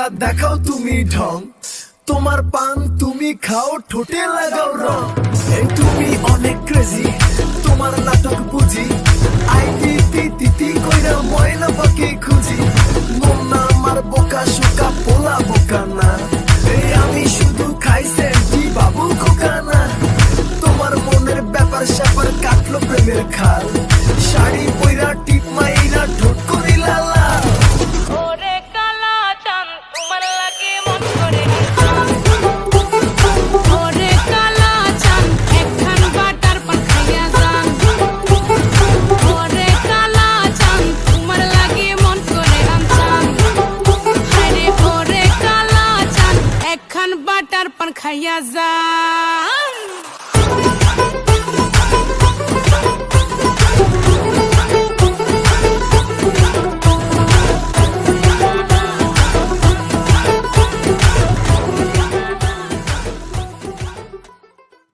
কইরা দেখাও তুমি ঢং, তোমার পান তুমি খাও ঠোঁটে লাগাও রং। এই তুমি অনেক ক্রেজি, তোমার নাটক বুঝি, আইতি তিতি কইরা ময়না পাখি খুঁজি। মন না আমার বোকা শোকা পোলা বোকা না, এই আমি শুধু খাই সেন্টি বাবু খোকা না। তোমার মনের ব্যাপার স্যাপার কাটলো প্রেমের খাল, শাড়ি পইরা টিপ মাইরা ঠোঁট করি লালা। ওরে কালা চাঁদ তোমার লাগে মন করে, ওরে কালা চাঁদ একখান বাটার পান খাইয়া যান। ওরে কালা চাঁদ তোমার লাগে মন করে রামচান, হায়রে ওরে কালা চাঁদ একখান বাটার পান খাইয়া যান।